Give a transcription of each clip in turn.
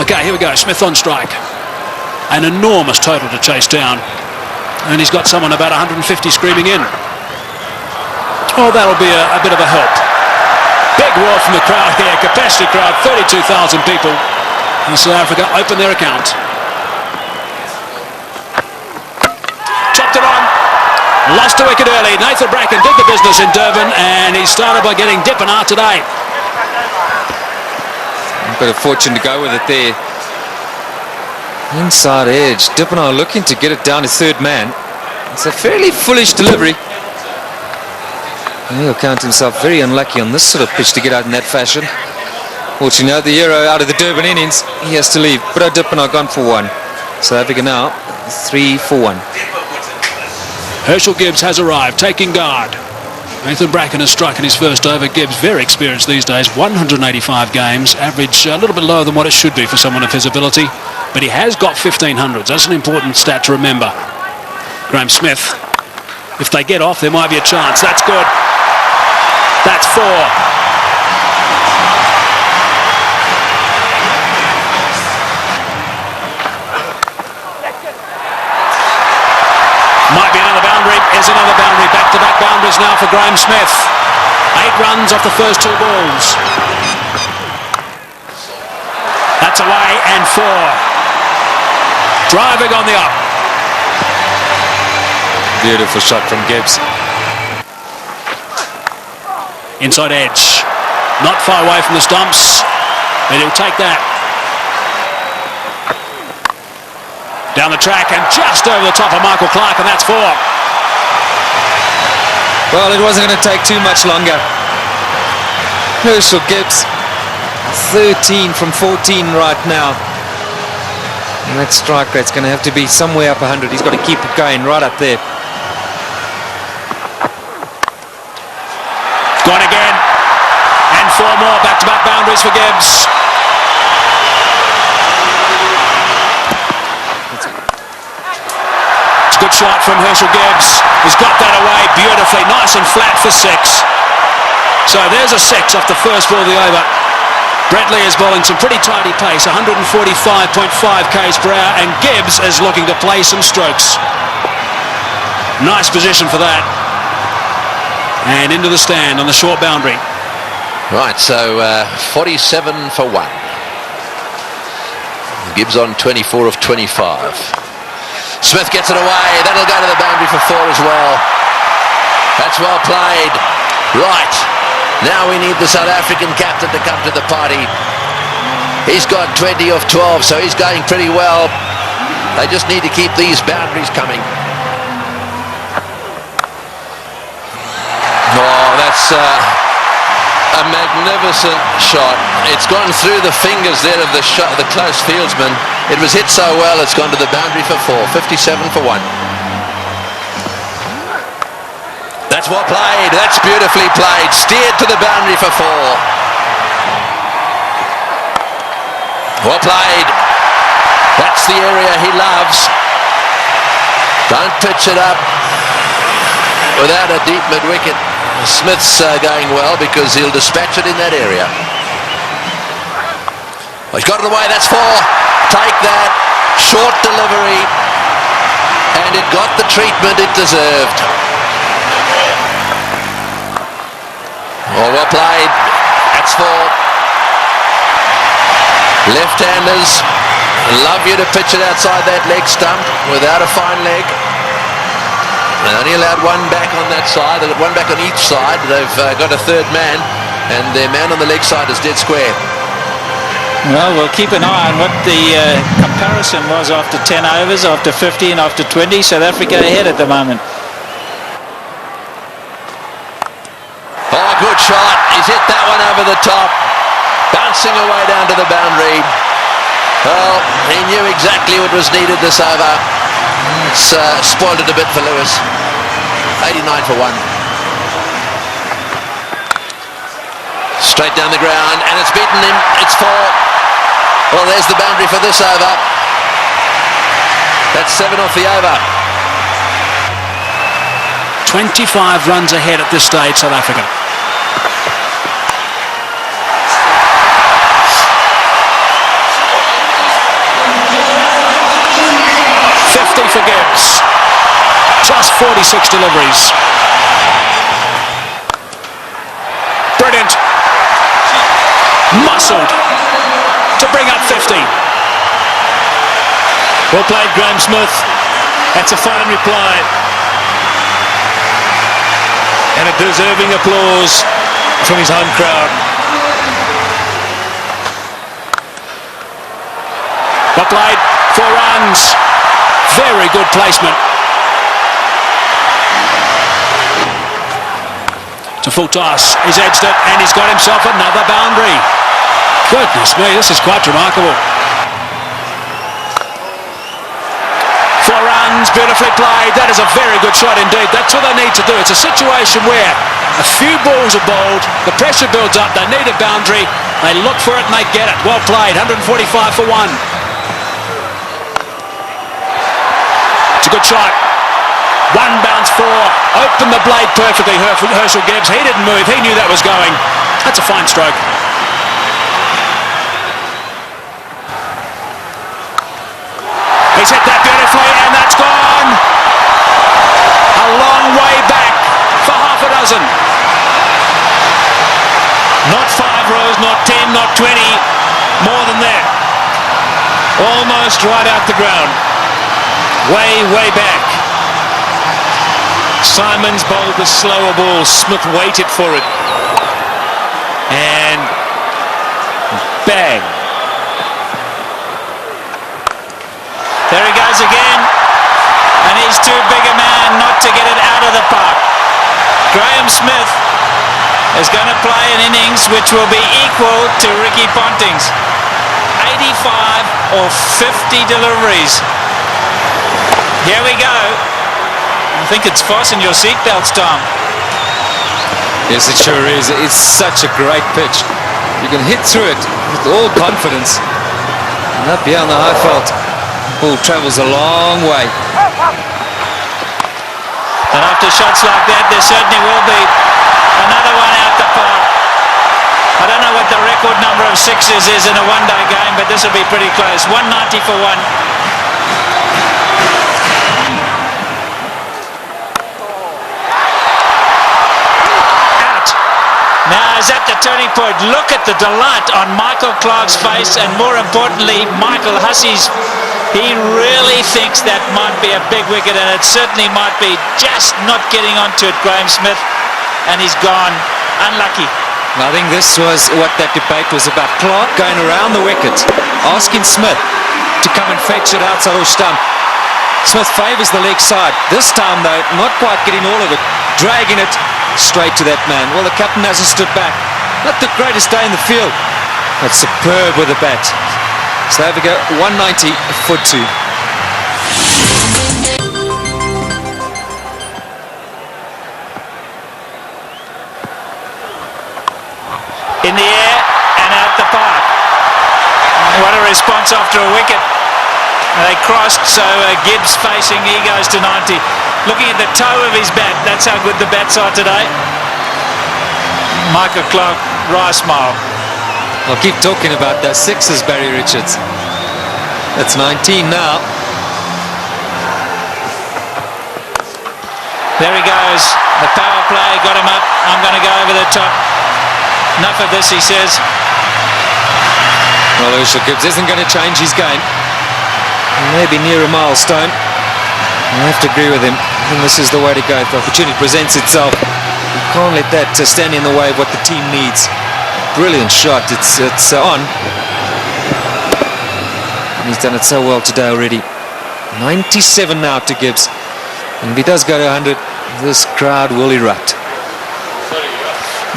Okay, here we go. Smith on strike. An enormous total to chase down. And he's got someone about 150 screaming in. Oh, that'll be a bit of a help. Big roar from the crowd here. Capacity crowd, 32,000 people. And South Africa open their account. Chopped it on. Lost a wicket early. Nathan Bracken did the business in Durban, and he started by getting Dippenaar today. A bit of fortune to go with it there. Inside edge. Dippenaar looking to get it down to third man. It's a fairly foolish delivery. He'll count himself very unlucky on this sort of pitch to get out in that fashion. Fortunately, the hero out of the Durban innings, he has to leave. But Dippenaar gone for one. South Africa now 3 for 1. Herschel Gibbs has arrived, taking guard. Nathan Bracken has struck in his first over. Gibbs, very experienced these days, 185 games, average a little bit lower than what it should be for someone of his ability, but he has got 1500s. That's an important stat to remember. Graham Smith, if they get off, there might be a chance. That's good. That's 4. Might be another boundary. Is another boundary. Back-to-back boundaries now for Graham Smith. 8 runs off the first 2 balls. That's away and 4. Driving on the up. Beautiful shot from Gibbs. Inside edge. Not far away from the stumps. And he'll take that. Down the track and just over the top of Michael Clark, and that's 4. Well, it wasn't going to take too much longer. Herschel Gibbs, 13 from 14 right now. And that strike rate's going to have to be somewhere up 100. He's got to keep it going right up there. Gone again. And 4 more back-to-back boundaries for Gibbs. Good shot from Herschel Gibbs. He's got that away beautifully, nice and flat for 6. So there's a 6 off the first ball of the over. Brett Lee is bowling some pretty tidy pace, 145.5 k's per hour, and Gibbs is looking to play some strokes. Nice position for that. And into the stand on the short boundary. Right, so 47 for 1. Gibbs on 24 of 25. Smith gets it away. That'll go to the boundary for 4 as well. That's well played. Right. Now we need the South African captain to come to the party. He's got 20 of 12, so he's going pretty well. They just need to keep these boundaries coming. Oh, that's a magnificent shot. It's gone through the fingers there of the close fieldsman. It was hit so well, it's gone to the boundary for 4. 57 for 1. That's well played. That's beautifully played. Steered to the boundary for 4. Well played. That's the area he loves. Don't pitch it up without a deep mid-wicket. Smith's going well because he'll dispatch it in that area. Oh, he's got it away. That's 4. Take that. Short delivery. And it got the treatment it deserved. Oh, well played. That's 4. Left-handers love you to pitch it outside that leg stump without a fine leg. They only allowed 1 back on that side. They've got 1 back on each side. They've got a third man, and their man on the leg side is dead square. Well, we'll keep an eye on what the comparison was after 10 overs, after 50 and after 20. South Africa ahead at the moment. Oh, good shot. He's hit that one over the top. Bouncing away down to the boundary. Well, he knew exactly what was needed this over. It's spoiled it a bit for Lewis. 89 for 1. Straight down the ground, and it's beaten him. It's 4. Well, there's the boundary for this over. That's 7 off the over. 25 runs ahead at this stage, South Africa. 46 deliveries. Brilliant. Muscled to bring up 50. Well played, Graham Smith. That's a fine reply. And a deserving applause from his home crowd. Well played, 4 runs. Very good placement. To full toss, he's edged it and he's got himself another boundary. Goodness me, this is quite remarkable. 4 runs, beautifully played. That is a very good shot indeed. That's all they need to do. It's a situation where a few balls are bowled, the pressure builds up, they need a boundary, they look for it and they get it. Well played, 145 for 1. It's a good shot. 1 bounce 4, opened the blade perfectly, Herschel Gibbs. He didn't move, he knew that was going. That's a fine stroke. He's hit that beautifully and that's gone. A long way back for half a dozen. Not 5 rows, not 10, not 20, more than that. Almost right out the ground. Way, way back. Simons bowled the slower ball. Smith waited for it. And bang. There he goes again. And he's too big a man not to get it out of the park. Graham Smith is going to play an innings which will be equal to Ricky Ponting's. 85 or 50 deliveries. Here we go. I think it's fasten your seatbelts, Tom. Yes, it sure is. It's such a great pitch. You can hit through it with all confidence. And up here on the high fault, ball travels a long way. And after shots like that, there certainly will be another one out the park. I don't know what the record number of sixes is in a one-day game, but this will be pretty close. 190 for 1. Now is at the turning point. Look at the delight on Michael Clarke's face, and more importantly, Michael Hussey's. He really thinks that might be a big wicket, and it certainly might be. Just not getting onto it, Graham Smith, and he's gone. Unlucky. I think this was what that debate was about. Clarke going around the wicket, asking Smith to come and fetch it outside the stump. Smith favours the leg side. This time, though, not quite getting all of it, dragging it straight to that man. Well, the captain hasn't stood back. Not the greatest day in the field, but superb with the bat. So there we go, 190 for 2. In the air and out the park. What a response after a wicket. They crossed, so Gibbs facing, he goes to 90. Looking at the toe of his bat, that's how good the bats are today. Michael Clarke, wry smile. I'll keep talking about those sixes, Barry Richards. That's 19 now. There he goes. The power play got him up. I'm going to go over the top. Enough of this, he says. Well, Herschel Gibbs isn't going to change his game. Maybe near a milestone. I have to agree with him. And this is the way to go. If the opportunity presents itself, you can't let that stand in the way of what the team needs. Brilliant shot. It's on. And he's done it so well today already. 97 now to Gibbs. And if he does go to 100, this crowd will erupt.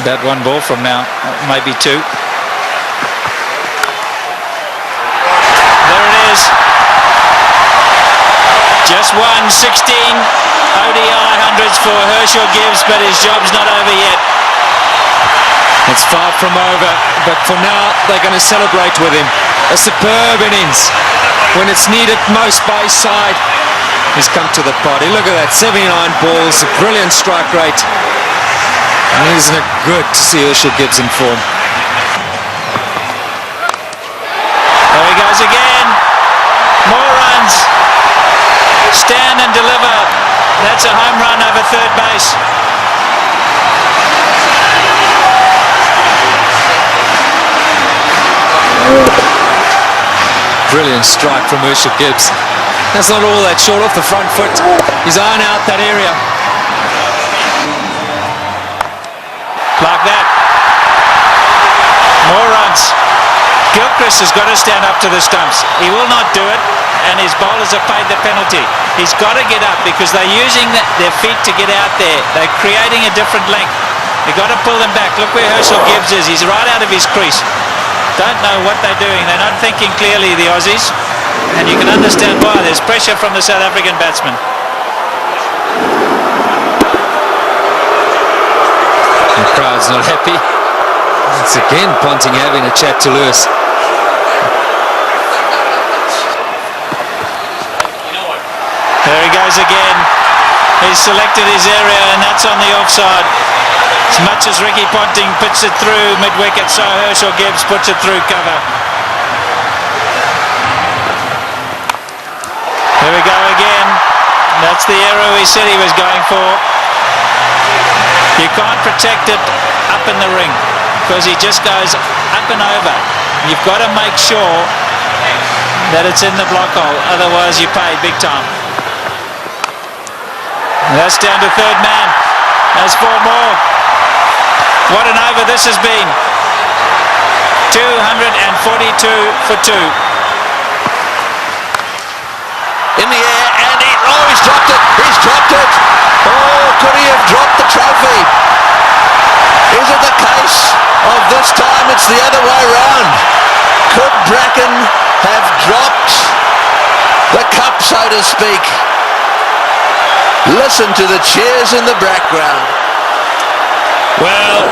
About 1 ball from now, maybe 2. There it is. Just 16 ODI hundreds for Herschel Gibbs, but his job's not over yet. It's far from over, but for now they're going to celebrate with him. A superb innings. When it's needed most by his side, he's come to the party. Look at that, 79 balls, a brilliant strike rate. And isn't it good to see Herschel Gibbs in form? There he goes again. More runs. Stand and deliver. That's a home pace. Brilliant strike from Herschel Gibbs. That's not all that short off the front foot. He's eyeing out that area. Like that. More runs. Gilchrist has got to stand up to the stumps. He will not do it, and his bowlers have paid the penalty. He's got to get up because they're using their feet to get out there. They're creating a different length. They've got to pull them back. Look where Herschel Gibbs is. He's right out of his crease. Don't know what they're doing. They're not thinking clearly, the Aussies. And you can understand why. There's pressure from the South African batsman. The crowd's not happy. It's again Ponting having a chat to Lewis. There he goes again. He's selected his area, and that's on the offside. As much as Ricky Ponting puts it through mid-wicket, so Herschel Gibbs puts it through cover. Here we go again. That's the arrow he said he was going for. You can't protect it up in the ring because he just goes up and over. You've got to make sure that it's in the block hole, otherwise you pay big time. And that's down to third man. There's 4 more. What an over this has been. 242 for 2. In the air, and he's dropped it. He's dropped it. Oh, could he have dropped the trophy? Is it the case of this time it's the other way round? Could Bracken have dropped the cup, so to speak? Listen to the cheers in the background. Well,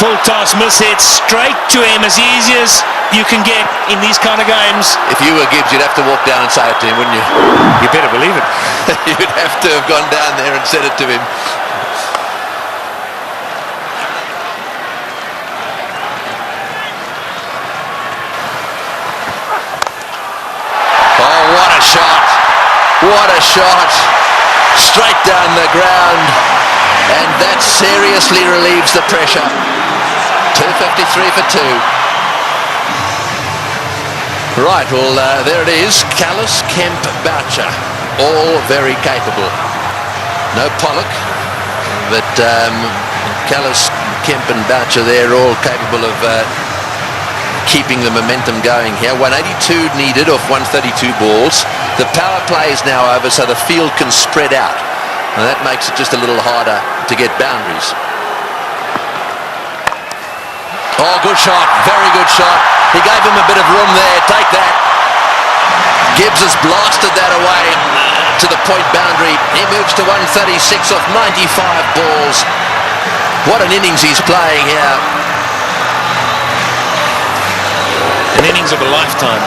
full toss miss hit straight to him, as easy as you can get in these kind of games. If you were Gibbs, you'd have to walk down and say it to him, wouldn't you? You better believe it. You'd have to have gone down there and said it to him. Oh, what a shot. What a shot. Straight down the ground. And that seriously relieves the pressure. 253 for 2. Right, well, there it is. Kallis, Kemp, Boucher, all very capable. No Pollock, but Kallis, Kemp and Boucher, they're all capable of keeping the momentum going here. 182 needed off 132 balls. The power play is now over, so the field can spread out. And that makes it just a little harder to get boundaries. Oh, good shot. Very good shot. He gave him a bit of room there. Take that. Gibbs has blasted that away to the point boundary. He moves to 136 off 95 balls. What an innings he's playing here. An innings of a lifetime.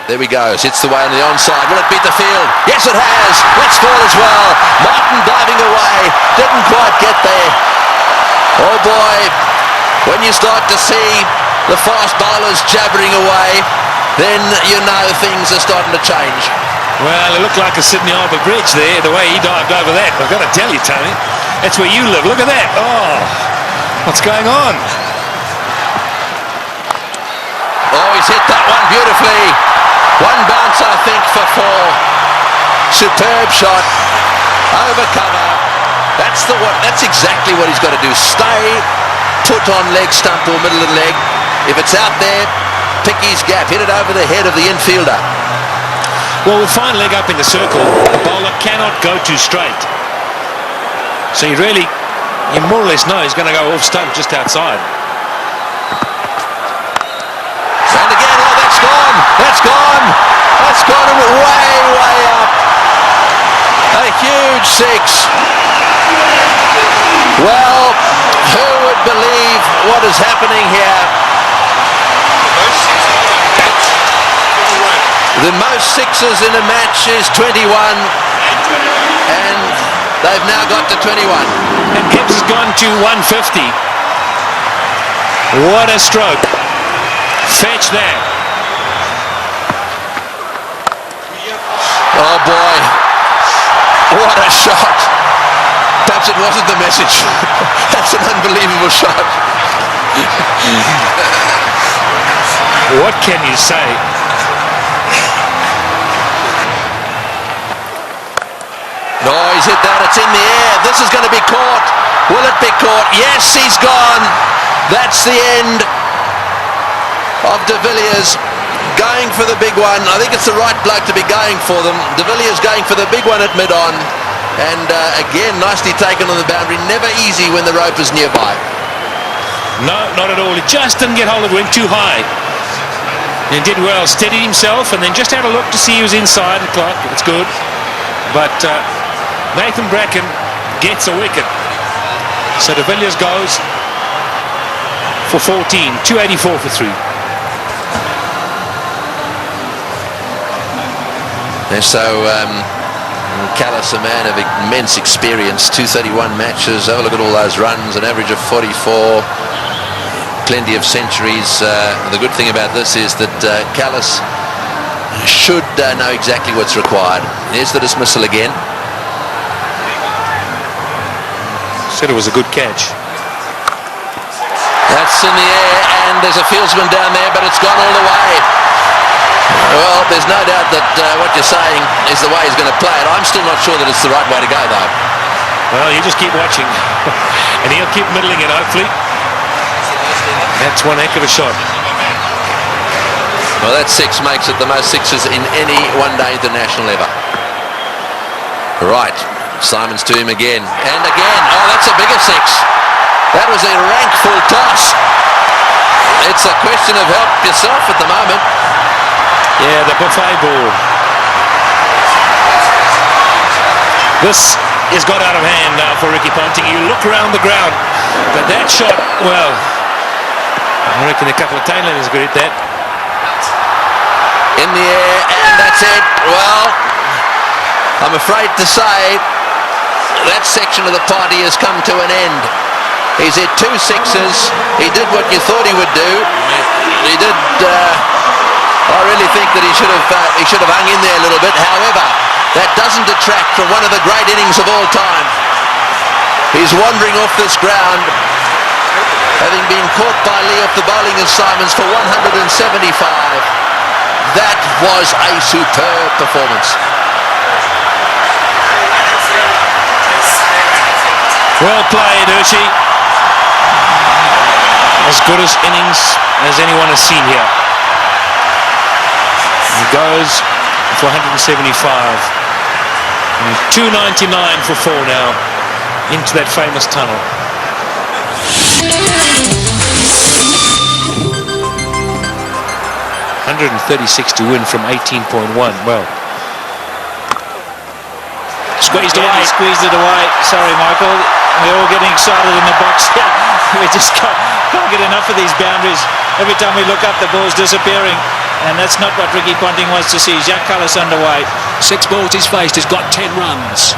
There we go. Hits the way on the onside. Will it beat the field? Yes, it has. Let's score as well. Martin diving away. Didn't quite get there. Oh boy. When you start to see the fast bowlers jabbering away, then you know things are starting to change. Well, it looked like a Sydney Harbour Bridge there, the way he dived over that. I've got to tell you, Tony, that's where you live. Look at that. Oh, what's going on? Oh, he's hit that one beautifully. One bounce, I think, for 4. Superb shot. Over cover. That's exactly what he's got to do. Stay put on leg stump or middle of the leg. If it's out there, pick his gap. Hit it over the head of the infielder. Well, with fine leg up in the circle, the bowler cannot go too straight. So you more or less know he's going to go off stump just outside. And again, oh, that's gone. That's gone. That's gone and way, way up. A huge 6. Well, who would believe what is happening here? The most 6s in a match is 21, and they've now got to 21. And Gibbs has gone to 150. What a stroke. Fetch that. Oh boy. What a shot. Perhaps it wasn't the message. That's an unbelievable shot. What can you say? No, he's hit that. It's in the air. This is going to be caught. Will it be caught? Yes, he's gone. That's the end of De Villiers going for the big one. I think it's the right bloke to be going for them. De Villiers going for the big one at mid-on. And again, nicely taken on the boundary. Never easy when the rope is nearby. No, not at all. He just didn't get hold of it. Went too high. And did well. Steadied himself and then just had a look to see he was inside the clock. It's good. But Nathan Bracken gets a wicket. So De Villiers goes for 14. 284 for 3. And so Callis, a man of immense experience, 231 matches. Have a look at all those runs, an average of 44. Plenty of centuries. The good thing about this is that Callis should know exactly what's required. Here's the dismissal again. Said it was a good catch. That's in the air, and there's a fieldsman down there, but it's gone all the way. Well, there's no doubt that what you're saying is the way he's going to play it. I'm still not sure that it's the right way to go, though. Well, you just keep watching. And he'll keep middling it, hopefully. That's one heck of a shot. Well, that six makes it the most sixes in any one-day international ever. Right, Simons to him again. And again. Oh, that's a bigger six. That was a rank full toss. It's a question of help yourself at the moment. Yeah, the buffet ball. This has got out of hand now for Ricky Ponting. You look around the ground, but that shot, well, I reckon a couple of tailenders could hit that. In the air, and that's it. Well, I'm afraid to say that section of the party has come to an end. He's hit 2 sixes. He did what you thought he would do. He did. I really think that he should have hung in there a little bit. However, that doesn't detract from one of the great innings of all time. He's wandering off this ground, having been caught by Lee off the bowling of Simons for 175. That was a superb performance. Well played, Hershey. As good as innings as anyone has seen here. He goes for 175. And 299 for 4 now into that famous tunnel. 136 to win from 18.1. Well, Squeezed away. He squeezed it away. Sorry, Michael. We're all getting excited in the box here. We just can't get enough of these boundaries. Every time we look up, the ball's disappearing. And that's not what Ricky Ponting wants to see. Jacques Kallis underway. 6 balls he's faced. He's got 10 runs.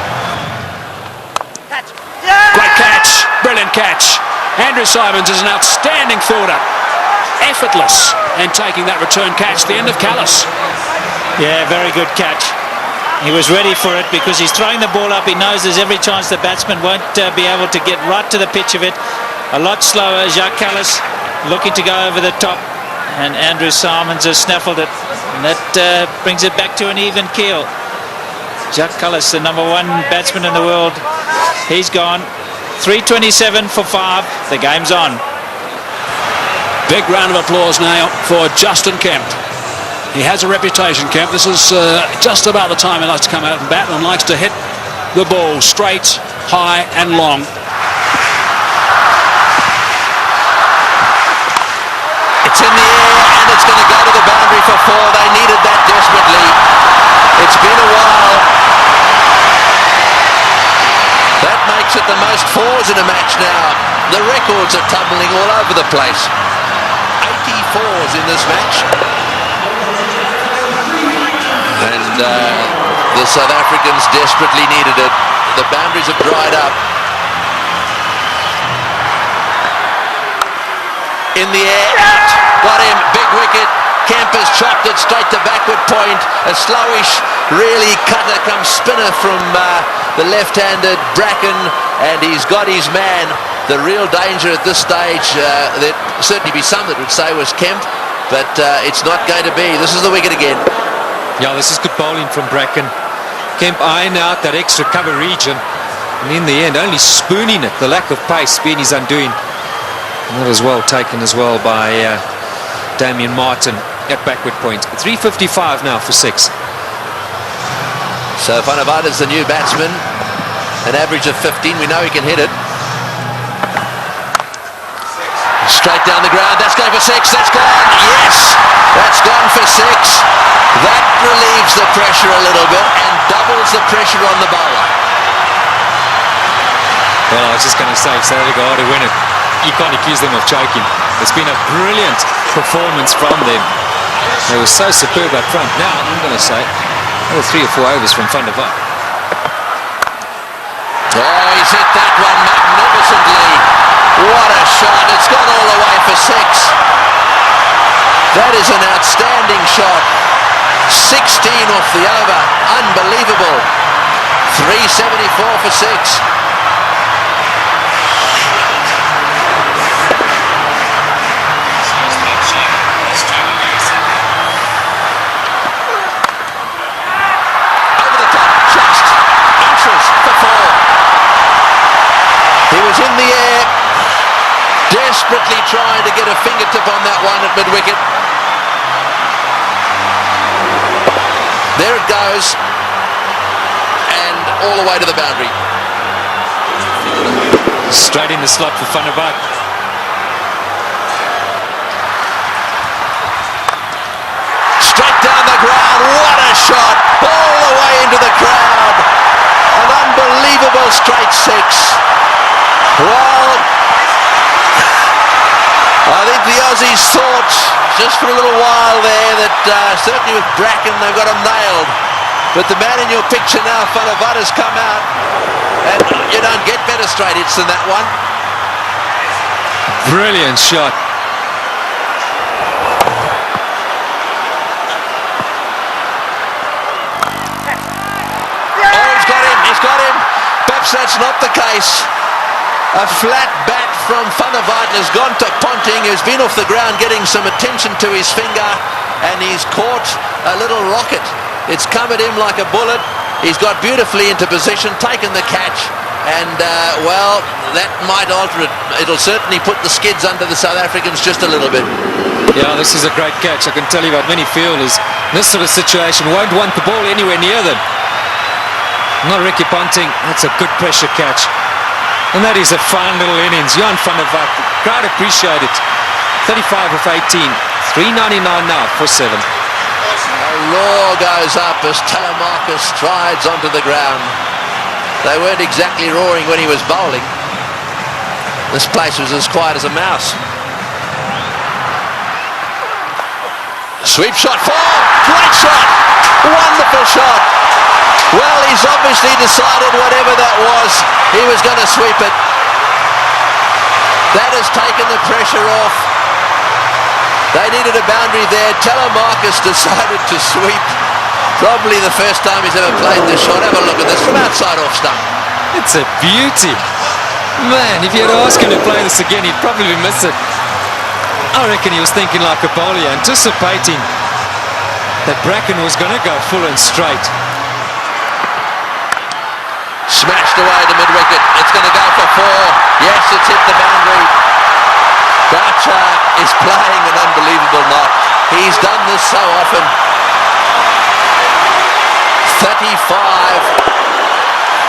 Great catch. Brilliant catch. Andrew Simons is an outstanding fielder. Effortless. And taking that return catch. The end of Kallis. Yeah, very good catch. He was ready for it because he's throwing the ball up. He knows there's every chance the batsman won't be able to get right to the pitch of it. A lot slower. Jacques Kallis looking to go over the top. And Andrew Simons has snaffled it. And that brings it back to an even keel. Jacques Kallis, the #1 batsman in the world. He's gone. 327 for 5. The game's on. Big round of applause now for Justin Kemp. He has a reputation, Kemp. This is just about the time he likes to come out and bat and likes to hit the ball straight, high and long. It's in the air and it's going to go to the boundary for 4. They needed that desperately. It's been a while. That makes it the most 4s in a match now. The records are tumbling all over the place. 84s in this match. And the South Africans desperately needed it. The boundaries have dried up. In the air, out. Got him, big wicket. Kemp has chopped it straight to backward point. A slowish, really cutter come spinner from the left-handed Bracken, and he's got his man. The real danger at this stage, there'd certainly be some that would say was Kemp, but it's not going to be. This is the wicket again. Yeah, this is good bowling from Bracken. Kemp eyeing out that extra cover region, and in the end only spooning it. The lack of pace being his undoing. And that was well taken as well by Damien Martin at backward point. 3:55 now for 6. So Van der Vaart is the new batsman, an average of 15. We know he can hit it. Straight down the ground, that's going for 6, that's gone, yes, that's gone for 6. That relieves the pressure a little bit and doubles the pressure on the bowler. Well, I was just going to say, if South Africa are to win it, you can't accuse them of choking. It's been a brilliant performance from them. They were so superb up front. Now, I'm going to say, another 3 or 4 overs from Van der Vaart. Oh, he's hit that one magnificently. What a shot. It's gone all the way for 6. That is an outstanding shot. 16 off the over. Unbelievable. 374 for 6. Over the top. Just inches for 4. He was in the air, desperately trying to get a fingertip on that one at mid-wicket. There it goes, and all the way to the boundary. Straight in the slot for Van der Vaart. Straight down the ground, what a shot, all the way into the crowd. An unbelievable straight 6. Well, I think the Aussies thought just for a little while there that certainly with Bracken they've got him nailed. But the man in your picture now, Van der Vaart, has come out, and you don't get better straight hits than that one. Brilliant shot. Oh, he's got him. Perhaps that's not the case. A flat bat from Van der Vaart has gone to Ponting, who's been off the ground getting some attention to his finger, and he's caught a little rocket. It's come at him like a bullet. He's got beautifully into position, taken the catch, and well, that might alter it. It'll certainly put the skids under the South Africans just a little bit. Yeah, this is a great catch. I can tell you about many fielders in this sort of situation won't want the ball anywhere near them. Not Ricky Ponting. That's a good pressure catch. And that is a fine little innings. Johan van der Vaart, crowd appreciate it. 35 of 18. 399 now for 7. A roar goes up as Telemarcus strides onto the ground. They weren't exactly roaring when he was bowling. This place was as quiet as a mouse. Sweep shot, 4! Great shot! Wonderful shot! Well, he's obviously decided whatever that was, he was going to sweep it. That has taken the pressure off. They needed a boundary there. Telemarcus decided to sweep. Probably the first time he's ever played this shot. Have a look at this from outside off stump. It's a beauty. Man, if you had asked him to play this again, he'd probably miss it. I reckon he was thinking like a bowler, anticipating that Bracken was going to go full and straight. Smashed away to mid-wicket. It's going to go for 4. Yes, it's hit the boundary. Boucher is playing an unbelievable knock. He's done this so often. 35.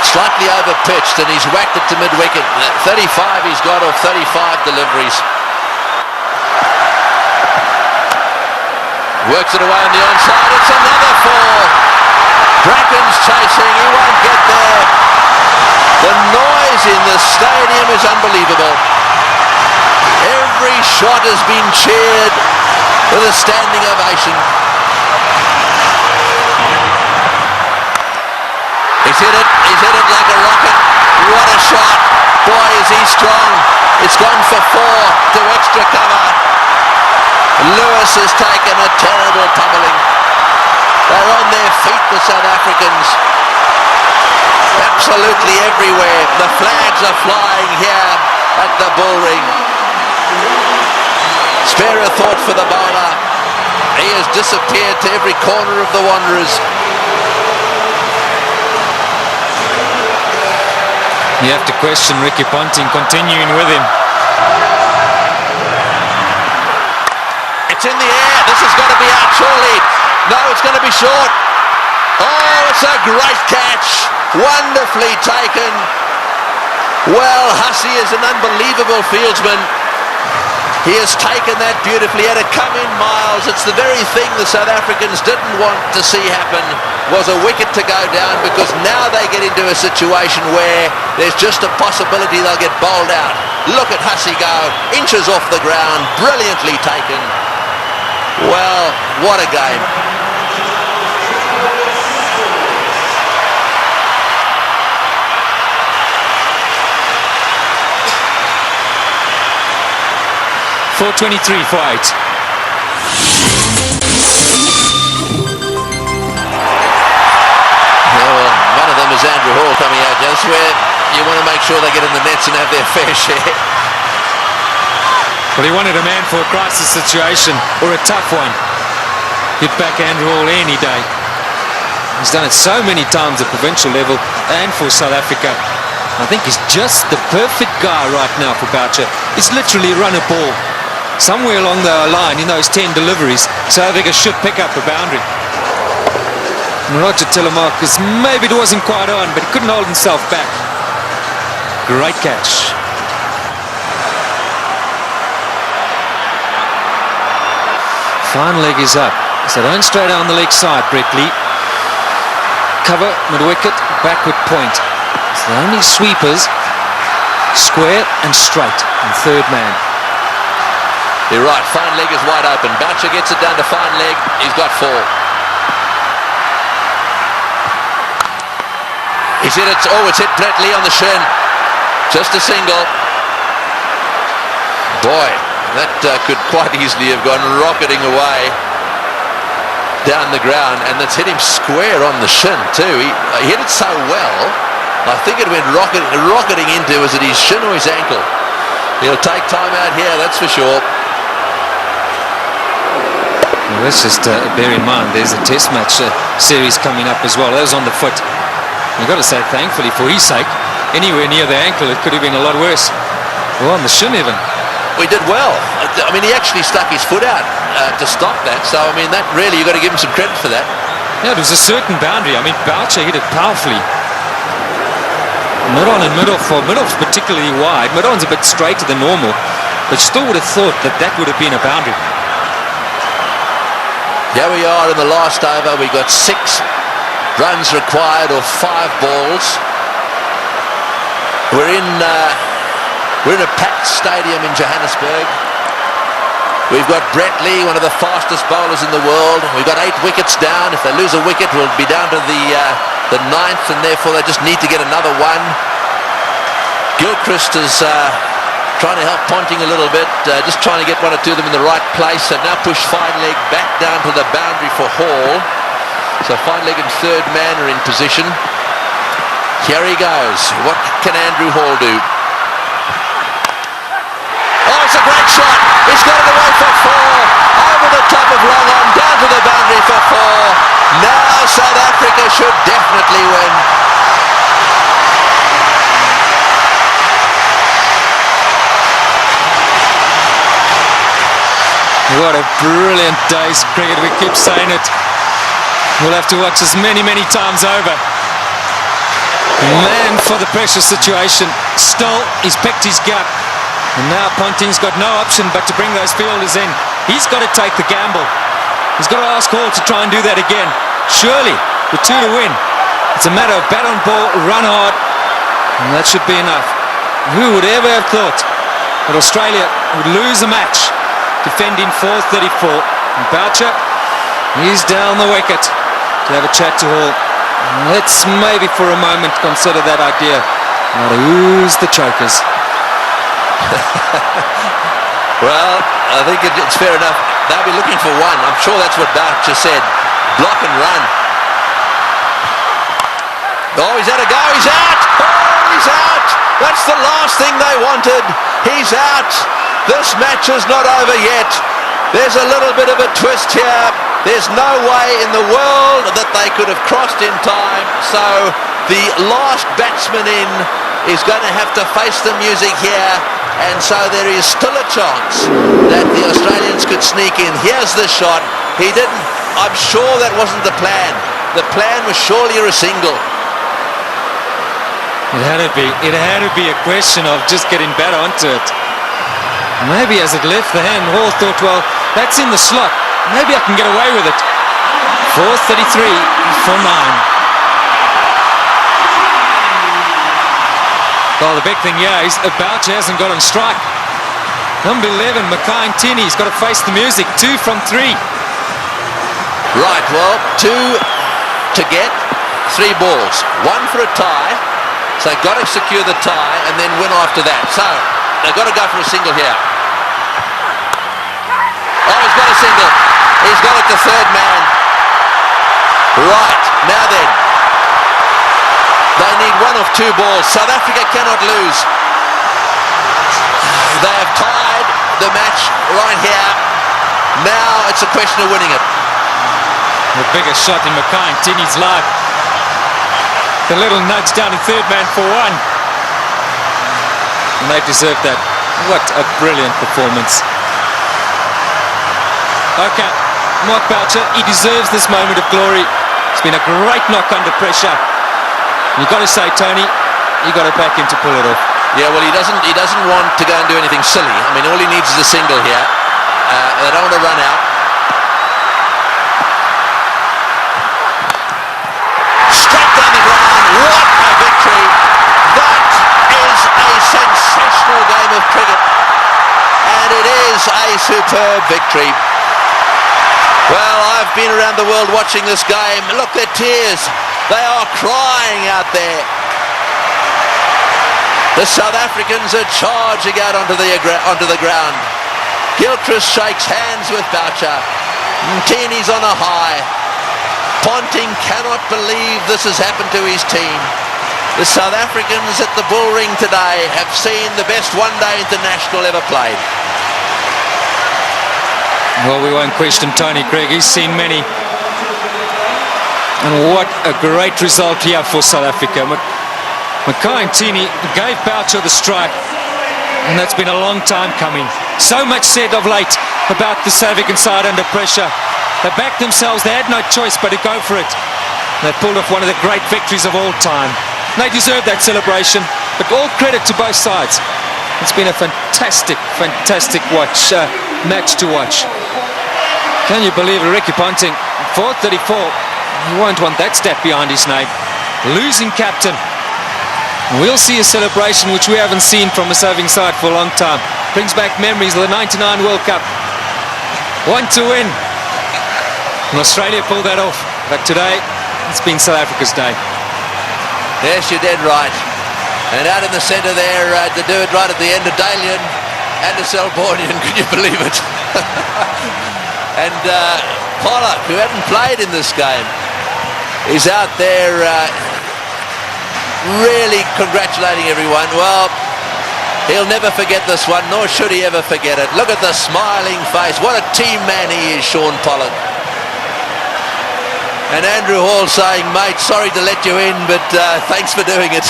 Slightly over-pitched, and he's whacked it to mid-wicket. 35 he's got off 35 deliveries. Works it away on the onside. It's another 4. Bracken's chasing. He won't get there. The noise in the stadium is unbelievable. Every shot has been cheered with a standing ovation. He's hit it like a rocket. What a shot. Boy, is he strong. It's gone for 4 to extra cover. Lewis has taken a terrible pummeling. They're on their feet, the South Africans. absolutely everywhere. The flags are flying here at the bullring. Spare a thought for the bowler. He has disappeared to every corner of the Wanderers. You have to question Ricky Ponting continuing with him. It's in the air. This has got to be out surely. No, it's going to be short. Oh, it's a great catch. Wonderfully taken. Well, Hussey is an unbelievable fieldsman. He has taken that beautifully. Had it come in miles, it's the very thing the South Africans didn't want to see happen, was a wicket to go down, because now they get into a situation where there's just a possibility they'll get bowled out. Look at Hussey go, inches off the ground, brilliantly taken. Well, what a game. .423 for 8. Well, one of them is Andrew Hall coming out. That's where you want to make sure they get in the nets and have their fair share. Well, he wanted a man for a crisis situation, or a tough one. Get back Andrew Hall any day. He's done it so many times at provincial level and for South Africa. I think he's just the perfect guy right now for Boucher. He's literally run a ball. Somewhere along the line in those 10 deliveries, South Africa should pick up a boundary. And Roger Telemarcus, maybe it wasn't quite on, but he couldn't hold himself back. Great catch. Fine leg is up. So don't straight down the leg side, Brett Lee. Cover, mid-wicket, backward point. So the only sweepers, square and straight, and third man. You're right, fine leg is wide open. Boucher gets it down to fine leg. He's got 4. He's hit it. Oh, it's hit Brett Lee on the shin. Just a single. Boy, that could quite easily have gone rocketing away down the ground, and that's hit him square on the shin too. He hit it so well, I think it went rocketing into, was it his shin or his ankle? He'll take time out here, that's for sure. Well, let's just bear in mind there's a test match series coming up as well. That was on the foot. You've got to say thankfully for his sake, anywhere near the ankle it could have been a lot worse. Well, on the shin even. We did well. I mean, he actually stuck his foot out to stop that. So, I mean, that really, you've got to give him some credit for that. Yeah, it was a certain boundary. I mean, Boucher hit it powerfully. Mid-on and mid-off. Well, mid-off's particularly wide. Mid-on's a bit straighter than normal. But still would have thought that that would have been a boundary. Here we are in the last over. We got 6 runs required, or 5 balls. We're in a packed stadium in Johannesburg. We've got Brett Lee, one of the fastest bowlers in the world. We've got 8 wickets down. If they lose a wicket, we'll be down to the 9th, and therefore they just need to get another one. Gilchrist is trying to help Ponting a little bit, just trying to get 1 or 2 of them in the right place. So now push fine leg back down to the boundary for Hall. So fine leg and third man are in position. Here he goes. What can Andrew Hall do? Oh, it's a great shot. He's got it away for 4. Over the top of long on, down to the boundary for 4. Now South Africa should definitely win. What a brilliant day's cricket. We keep saying it. We'll have to watch this many, many times over. Man for the pressure situation. Still, he's picked his gap. And now Ponting's got no option but to bring those fielders in. He's got to take the gamble. He's got to ask Hall to try and do that again. Surely, with 2 to win, it's a matter of bat on ball, run hard, and that should be enough. Who would ever have thought that Australia would lose a match defending 434? And Boucher, he's down the wicket to have a chat to Hall. Let's maybe for a moment consider that idea. Now to ooze the chokers. Well, I think it's fair enough. They'll be looking for 1. I'm sure that's what Boucher said. Block and run. Oh, he's had a go. He's out. Oh, he's out. That's the last thing they wanted. He's out. This match is not over yet. There's a little bit of a twist here. There's no way in the world that they could have crossed in time. So the last batsman in is going to have to face the music here. And so there is still a chance that the Australians could sneak in. Here's the shot. He didn't. I'm sure that wasn't the plan. The plan was surely a single. It had to be a question of just getting better onto it. Maybe as it left the hand, Hall thought, well, that's in the slot. Maybe I can get away with it. 4:33 for 9. Well, the big thing here is Boucher hasn't got on strike. Number 11, Mackay-Ntini's got to face the music. 2 from 3. Right, well, 2 to get, 3 balls. 1 for a tie. So they've got to secure the tie and then win after that. So they've got to go for a single here. Oh, he's got a single. He's got it to third man. Right, now then. They need 1 of 2 balls. South Africa cannot lose. They have tied the match right here. Now it's a question of winning it. The biggest shot in Mackay-Ntini's life. The little nudge down to third man for 1. And they deserve that. What a brilliant performance. Okay, Mark Boucher, he deserves this moment of glory. It's been a great knock under pressure. You've got to say, Tony, you've got to back him to pull it off. Yeah, well, he doesn't want to go and do anything silly. I mean, all he needs is a single here. They don't want to run out. Straight down the ground. What a victory. That is a sensational game of cricket. And it is a superb victory. Well, I've been around the world watching this game. Look, their tears. They are crying out there. The South Africans are charging out onto the ground. Gilchrist shakes hands with Boucher. Ntini's on a high. Ponting cannot believe this has happened to his team. The South Africans at the Bull Ring today have seen the best one-day international ever played. Well, we won't question Tony Craig. He's seen many. And what a great result here for South Africa. Mackay-Ntini gave Boucher the strike, and that's been a long time coming. So much said of late about the South African side under pressure. They backed themselves. They had no choice but to go for it. They pulled off one of the great victories of all time. They deserve that celebration, but all credit to both sides. It's been a fantastic, fantastic match to watch. Can you believe it? Ricky Ponting, 434. You won't want that stat behind his name. Losing captain. We'll see a celebration which we haven't seen from a serving side for a long time. Brings back memories of the 99 World Cup. 1 to win. And Australia pulled that off. But today, it's been South Africa's day. Yes, you're dead right. And out in the centre there, to do it right at the end of Dalian and the Selbornian, can you believe it? And Pollock, who hadn't played in this game, is out there really congratulating everyone. Well, he'll never forget this one, nor should he ever forget it. Look at the smiling face. What a team man he is, Shaun Pollock. And Andrew Hall saying, mate, sorry to let you in, but thanks for doing it.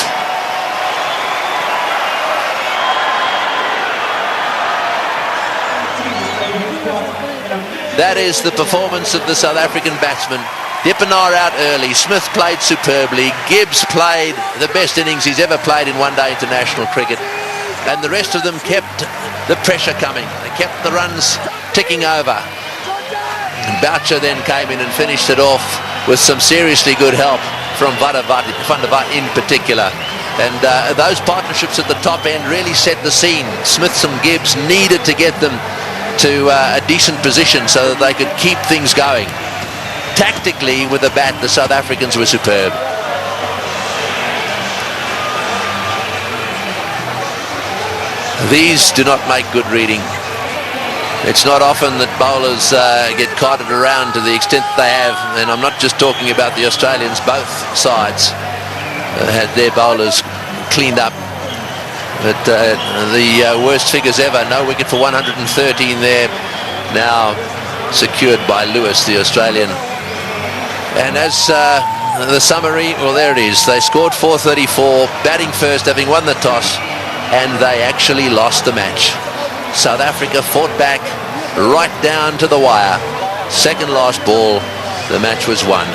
That is the performance of the South African batsmen. Dippenaar out early. Smith played superbly. Gibbs played the best innings he's ever played in one-day international cricket. And the rest of them kept the pressure coming. They kept the runs ticking over. And Boucher then came in and finished it off with some seriously good help from Van der Vaart in particular. And those partnerships at the top end really set the scene. Smith and Gibbs needed to get them to a decent position so that they could keep things going. Tactically, with the bat, the South Africans were superb. These do not make good reading. It's not often that bowlers get carted around to the extent they have, and I'm not just talking about the Australians, both sides. had their bowlers cleaned up. But the worst figures ever. No wicket for 113 there. Now secured by Lewis, the Australian. And as the summary, well, there it is. They scored 434, batting first, having won the toss, and they actually lost the match. South Africa fought back right down to the wire. Second last ball, the match was won.